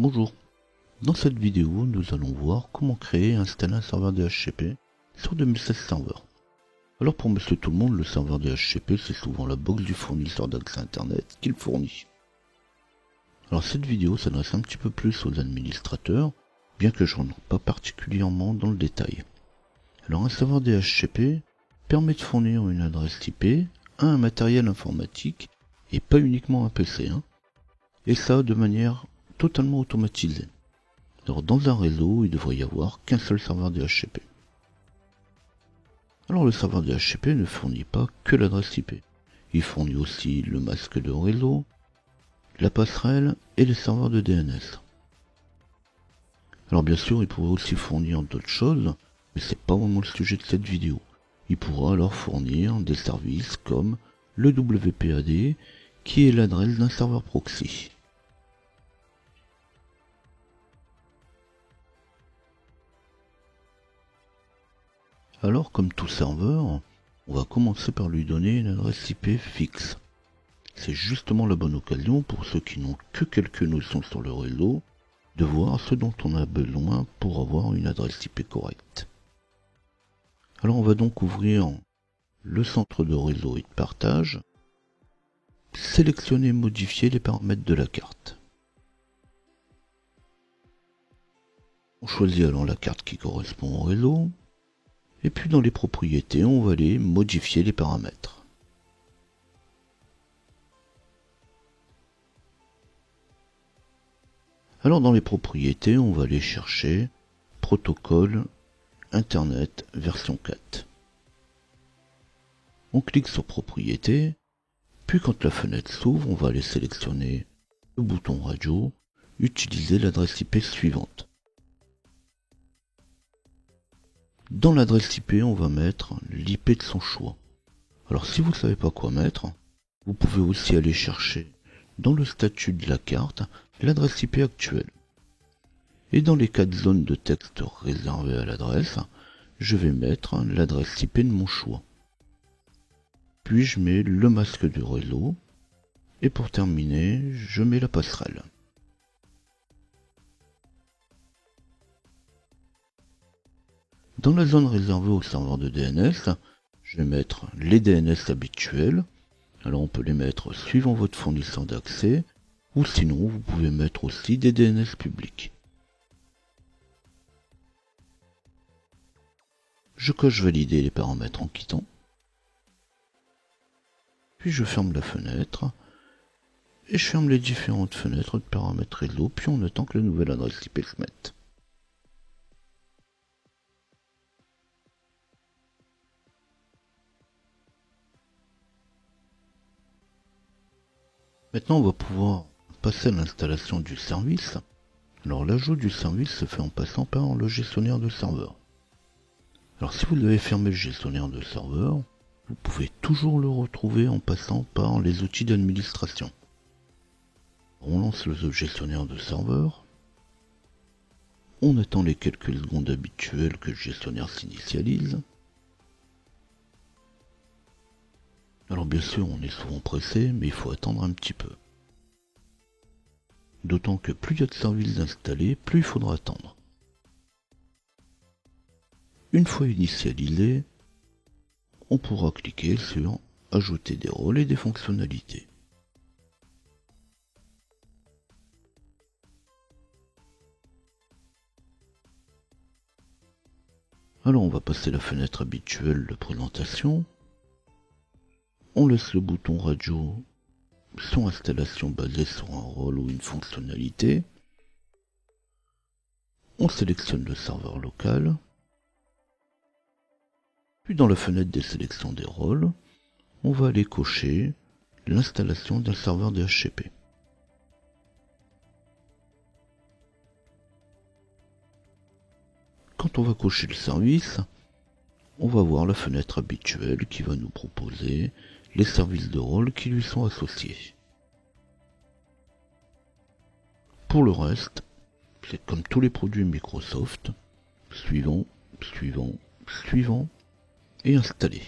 Bonjour, dans cette vidéo nous allons voir comment créer et installer un serveur DHCP sur 2016 Server. Alors pour monsieur tout le monde, le serveur DHCP c'est souvent la box du fournisseur d'accès internet qu'il fournit. Alors cette vidéo s'adresse un petit peu plus aux administrateurs, bien que je ne rentre pas particulièrement dans le détail. Alors un serveur DHCP permet de fournir une adresse IP à un matériel informatique et pas uniquement un PC, et ça de manière totalement automatisée. Alors dans un réseau, il devrait y avoir qu'un seul serveur DHCP. Alors le serveur DHCP ne fournit pas que l'adresse IP. Il fournit aussi le masque de réseau, la passerelle et les serveurs de DNS. Alors bien sûr, il pourrait aussi fournir d'autres choses, mais c'est pas vraiment le sujet de cette vidéo. Il pourra alors fournir des services comme le WPAD, qui est l'adresse d'un serveur proxy. Alors comme tout serveur, on va commencer par lui donner une adresse IP fixe. C'est justement la bonne occasion pour ceux qui n'ont que quelques notions sur le réseau de voir ce dont on a besoin pour avoir une adresse IP correcte. Alors on va donc ouvrir le centre de réseau et de partage, sélectionner et modifier les paramètres de la carte. On choisit alors la carte qui correspond au réseau. Et puis dans les propriétés, on va aller modifier les paramètres. Alors dans les propriétés, on va aller chercher protocole Internet version 4. On clique sur propriétés, puis quand la fenêtre s'ouvre, on va aller sélectionner le bouton radio, utiliser l'adresse IP suivante. Dans l'adresse IP, on va mettre l'IP de son choix. Alors si vous ne savez pas quoi mettre, vous pouvez aussi aller chercher dans le statut de la carte l'adresse IP actuelle. Et dans les 4 zones de texte réservées à l'adresse, je vais mettre l'adresse IP de mon choix. Puis je mets le masque du réseau. Et pour terminer, je mets la passerelle. Dans la zone réservée au serveur de DNS, je vais mettre les DNS habituels. Alors on peut les mettre suivant votre fournisseur d'accès, ou sinon vous pouvez mettre aussi des DNS publics. Je coche valider les paramètres en quittant. Puis je ferme la fenêtre. Et je ferme les différentes fenêtres de paramètres réseau, puis on attend que la nouvelle adresse IP se mette. Maintenant on va pouvoir passer à l'installation du service. Alors l'ajout du service se fait en passant par le gestionnaire de serveur. Alors si vous avez fermé le gestionnaire de serveur, vous pouvez toujours le retrouver en passant par les outils d'administration. On lance le gestionnaire de serveur. On attend les quelques secondes habituelles que le gestionnaire s'initialise. Alors bien sûr, on est souvent pressé, mais il faut attendre un petit peu. D'autant que plus il y a de services installés, plus il faudra attendre. Une fois initialisé, on pourra cliquer sur Ajouter des rôles et des fonctionnalités. Alors on va passer la fenêtre habituelle de présentation. On laisse le bouton radio son installation basée sur un rôle ou une fonctionnalité. On sélectionne le serveur local. Puis dans la fenêtre des sélections des rôles, on va aller cocher l'installation d'un serveur DHCP. Quand on va cocher le service, on va voir la fenêtre habituelle qui va nous proposer les services de rôle qui lui sont associés. Pour le reste, c'est comme tous les produits Microsoft, suivant, suivant, suivant et installer.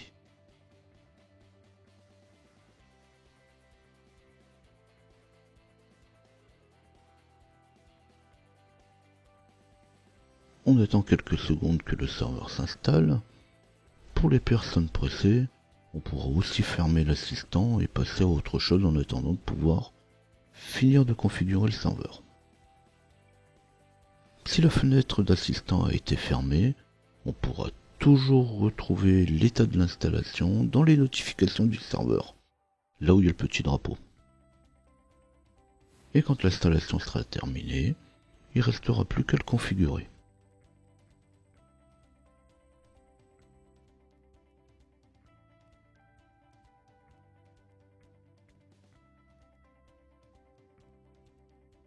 On attend quelques secondes que le serveur s'installe. Pour les personnes pressées, on pourra aussi fermer l'assistant et passer à autre chose en attendant de pouvoir finir de configurer le serveur. Si la fenêtre d'assistant a été fermée, on pourra toujours retrouver l'état de l'installation dans les notifications du serveur, là où il y a le petit drapeau. Et quand l'installation sera terminée, il ne restera plus qu'à le configurer.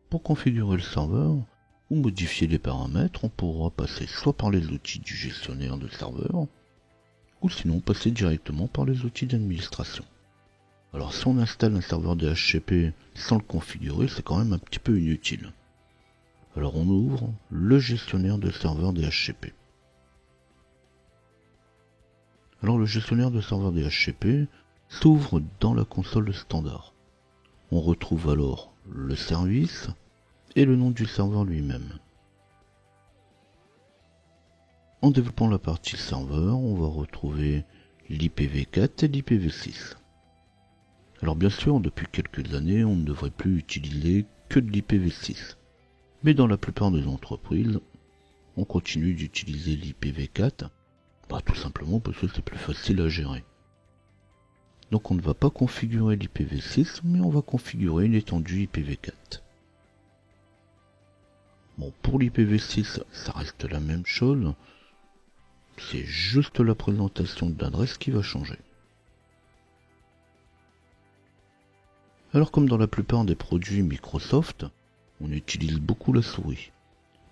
Pour configurer le serveur ou modifier les paramètres, on pourra passer soit par les outils du gestionnaire de serveur, ou sinon passer directement par les outils d'administration. Alors si on installe un serveur DHCP sans le configurer, c'est quand même un petit peu inutile. Alors on ouvre le gestionnaire de serveur DHCP. Alors le gestionnaire de serveur DHCP s'ouvre dans la console standard. On retrouve alors le service et le nom du serveur lui-même. En développant la partie serveur, on va retrouver l'IPv4 et l'IPv6. Alors bien sûr, depuis quelques années, on ne devrait plus utiliser que de l'IPv6. Mais dans la plupart des entreprises, on continue d'utiliser l'IPv4, tout simplement parce que c'est plus facile à gérer. Donc on ne va pas configurer l'IPv6, mais on va configurer une étendue IPv4. Bon, pour l'IPv6, ça reste la même chose. C'est juste la présentation de l'adresse qui va changer. Alors comme dans la plupart des produits Microsoft, on utilise beaucoup la souris.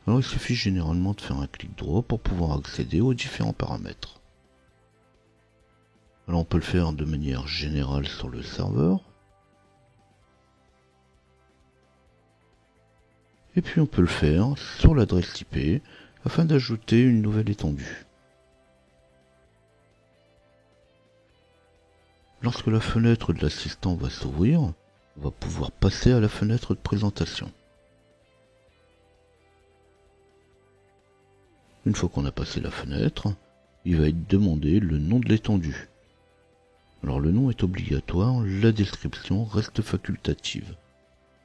Alors il suffit généralement de faire un clic droit pour pouvoir accéder aux différents paramètres. Alors on peut le faire de manière générale sur le serveur. Et puis on peut le faire sur l'adresse IP afin d'ajouter une nouvelle étendue. Lorsque la fenêtre de l'assistant va s'ouvrir, on va pouvoir passer à la fenêtre de présentation. Une fois qu'on a passé la fenêtre, il va être demandé le nom de l'étendue. Alors le nom est obligatoire, la description reste facultative.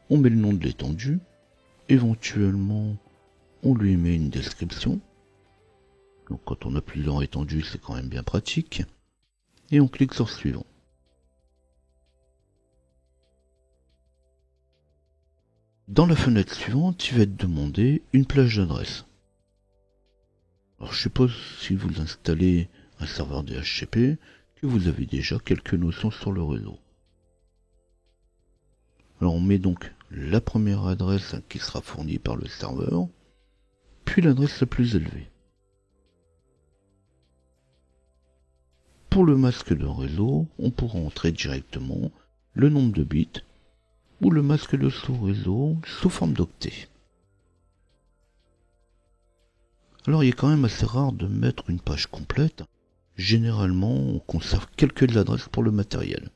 On met le nom de l'étendue, éventuellement on lui met une description. Donc quand on a plusieurs étendues, c'est quand même bien pratique. Et on clique sur suivant. Dans la fenêtre suivante, il va être demandé une plage d'adresse. Alors je suppose si vous installez un serveur DHCP que vous avez déjà quelques notions sur le réseau. Alors on met donc la première adresse qui sera fournie par le serveur, puis l'adresse la plus élevée. Pour le masque de réseau, on pourra entrer directement le nombre de bits ou le masque de sous-réseau sous forme d'octet. Alors il est quand même assez rare de mettre une page complète. Généralement, on conserve quelques adresses pour le matériel.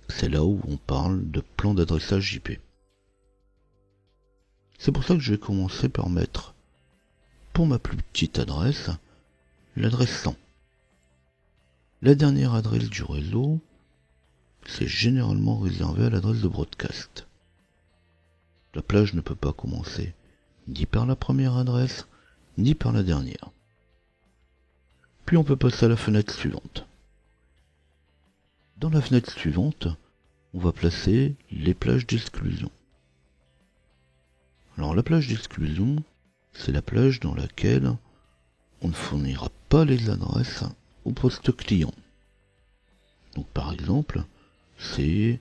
C'est là où on parle de plan d'adressage IP. C'est pour ça que je vais commencer par mettre, pour ma plus petite adresse, l'adresse 100. La dernière adresse du réseau, c'est généralement réservé à l'adresse de broadcast. La plage ne peut pas commencer ni par la première adresse, ni par la dernière. Puis on peut passer à la fenêtre suivante. Dans la fenêtre suivante, on va placer les plages d'exclusion. Alors la plage d'exclusion, c'est la plage dans laquelle on ne fournira pas les adresses au poste client. Donc par exemple, c'est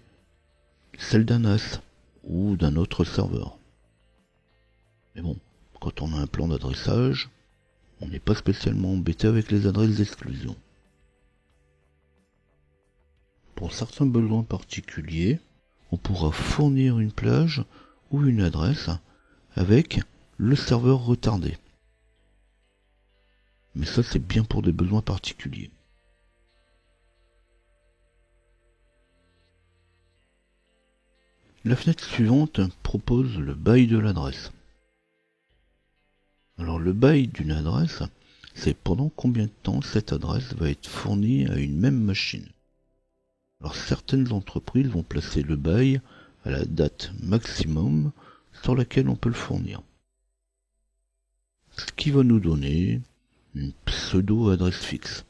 celle d'un NAS ou d'un autre serveur. Mais bon, quand on a un plan d'adressage, on n'est pas spécialement embêté avec les adresses d'exclusion. Pour certains besoins particuliers, on pourra fournir une plage ou une adresse avec le serveur retardé. Mais ça, c'est bien pour des besoins particuliers. La fenêtre suivante propose le bail de l'adresse. Alors le bail d'une adresse, c'est pendant combien de temps cette adresse va être fournie à une même machine. Alors certaines entreprises vont placer le bail à la date maximum sur laquelle on peut le fournir. Ce qui va nous donner une pseudo-adresse fixe.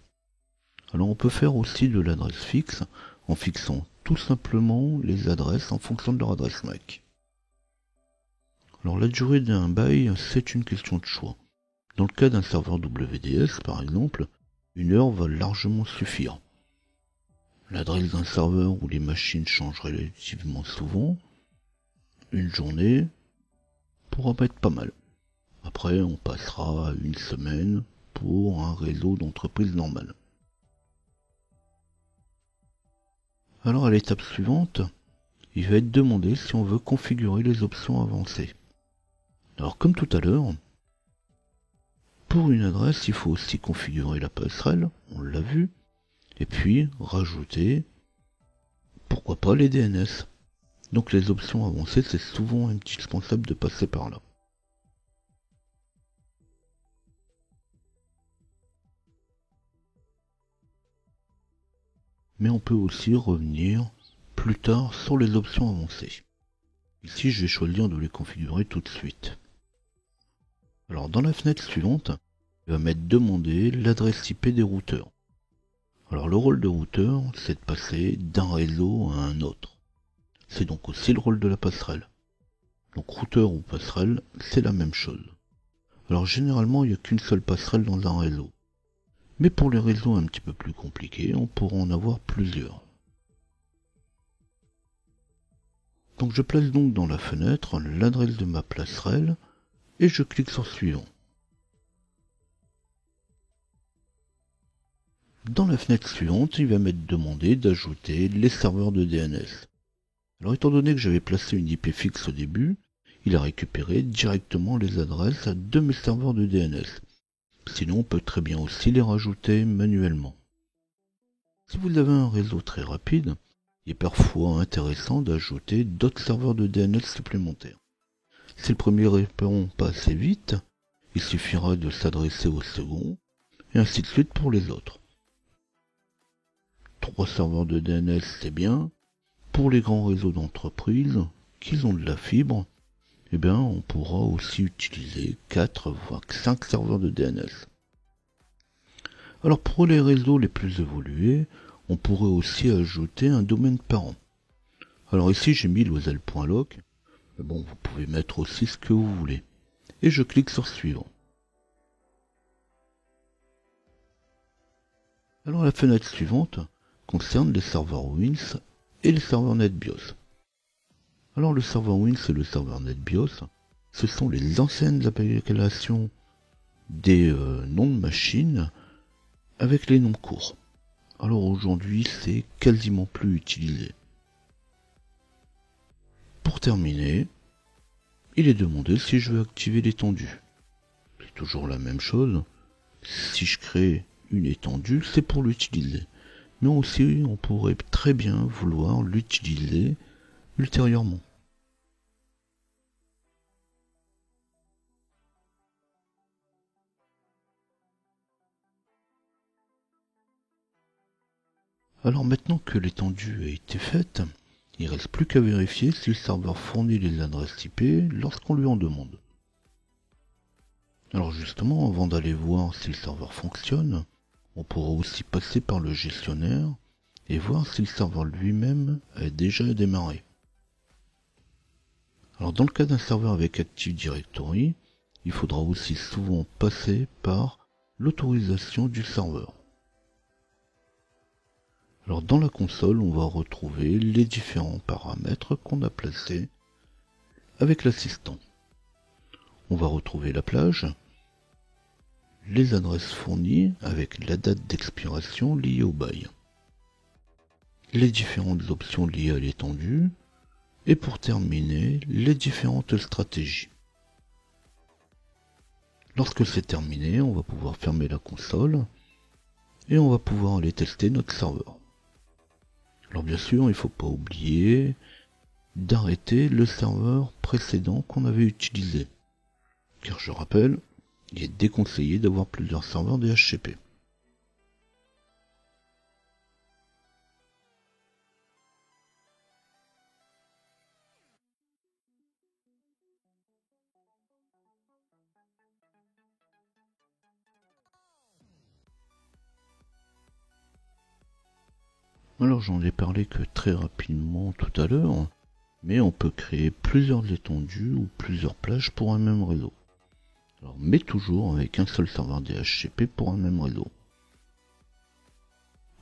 Alors on peut faire aussi de l'adresse fixe en fixant tout simplement les adresses en fonction de leur adresse MAC. Alors la durée d'un bail, c'est une question de choix. Dans le cas d'un serveur WDS, par exemple, 1 heure va largement suffire. L'adresse d'un serveur où les machines changent relativement souvent, une journée pourra être pas mal. Après, on passera à 1 semaine pour un réseau d'entreprise normal. Alors à l'étape suivante, il va être demandé si on veut configurer les options avancées. Alors comme tout à l'heure, pour une adresse, il faut aussi configurer la passerelle, on l'a vu, et puis rajouter, pourquoi pas, les DNS. Donc les options avancées, c'est souvent indispensable de passer par là. Mais on peut aussi revenir plus tard sur les options avancées. Ici, je vais choisir de les configurer tout de suite. Alors dans la fenêtre suivante, il va m'être demandé l'adresse IP des routeurs. Alors le rôle de routeur, c'est de passer d'un réseau à un autre. C'est donc aussi le rôle de la passerelle. Donc routeur ou passerelle, c'est la même chose. Alors généralement, il n'y a qu'une seule passerelle dans un réseau. Mais pour les réseaux un petit peu plus compliqués, on pourra en avoir plusieurs. Donc je place donc dans la fenêtre l'adresse de ma passerelle et je clique sur suivant. Dans la fenêtre suivante, il va m'être demandé d'ajouter les serveurs de DNS. Alors étant donné que j'avais placé une IP fixe au début, il a récupéré directement les adresses de mes serveurs de DNS. Sinon, on peut très bien aussi les rajouter manuellement. Si vous avez un réseau très rapide, il est parfois intéressant d'ajouter d'autres serveurs de DNS supplémentaires. Si le premier répond pas assez vite, il suffira de s'adresser au second, et ainsi de suite pour les autres. 3 serveurs de DNS, c'est bien. Pour les grands réseaux d'entreprises qui ont de la fibre, eh bien, on pourra aussi utiliser 4 voire 5 serveurs de DNS. Alors pour les réseaux les plus évolués, on pourrait aussi ajouter un domaine parent. Alors ici j'ai mis loisel.loc, mais bon, vous pouvez mettre aussi ce que vous voulez. Et je clique sur suivant. Alors la fenêtre suivante concerne les serveurs Wins et les serveurs NetBIOS. Alors le serveur Wins et le serveur NetBIOS, ce sont les anciennes appellations des noms de machines avec les noms courts. Alors aujourd'hui, c'est quasiment plus utilisé. Pour terminer, il est demandé si je veux activer l'étendue. C'est toujours la même chose. Si je crée une étendue, c'est pour l'utiliser. Mais aussi, on pourrait très bien vouloir l'utiliser ultérieurement. Alors maintenant que l'étendue a été faite, il ne reste plus qu'à vérifier si le serveur fournit les adresses IP lorsqu'on lui en demande. Alors justement, avant d'aller voir si le serveur fonctionne, on pourra aussi passer par le gestionnaire et voir si le serveur lui-même a déjà démarré. Alors dans le cas d'un serveur avec Active Directory, il faudra aussi souvent passer par l'autorisation du serveur. Alors dans la console, on va retrouver les différents paramètres qu'on a placés avec l'assistant. On va retrouver la plage, les adresses fournies avec la date d'expiration liée au bail, les différentes options liées à l'étendue, et pour terminer, les différentes stratégies. Lorsque c'est terminé, on va pouvoir fermer la console et on va pouvoir aller tester notre serveur. Alors bien sûr, il ne faut pas oublier d'arrêter le serveur précédent qu'on avait utilisé. Car je rappelle, Il est déconseillé d'avoir plusieurs serveurs DHCP. Alors j'en ai parlé que très rapidement tout à l'heure, mais on peut créer plusieurs étendues ou plusieurs plages pour un même réseau. Alors, mais toujours avec un seul serveur DHCP pour un même réseau.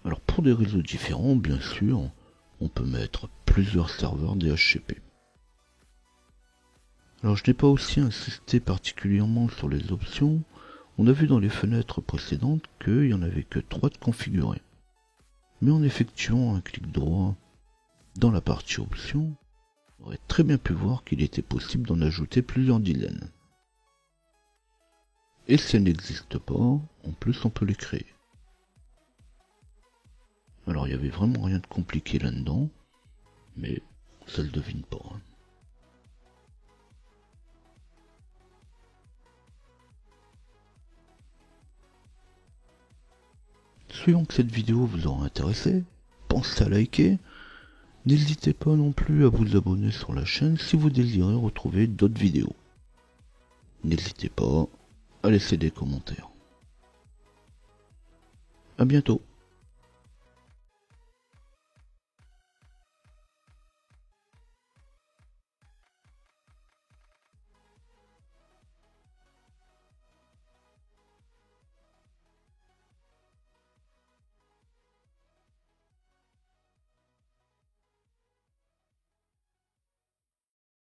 Alors pour des réseaux différents, bien sûr, on peut mettre plusieurs serveurs DHCP. Alors je n'ai pas aussi insisté particulièrement sur les options. On a vu dans les fenêtres précédentes qu'il n'y en avait que 3 de configurés. Mais en effectuant un clic droit dans la partie options, on aurait très bien pu voir qu'il était possible d'en ajouter plusieurs dizaines. Et si elles n'existent pas, en plus on peut les créer. Alors il y avait vraiment rien de compliqué là-dedans, mais ça le devine pas. Suivant que cette vidéo vous aura intéressé, pensez à liker. N'hésitez pas non plus à vous abonner sur la chaîne si vous désirez retrouver d'autres vidéos. N'hésitez pas à laisser des commentaires. À bientôt.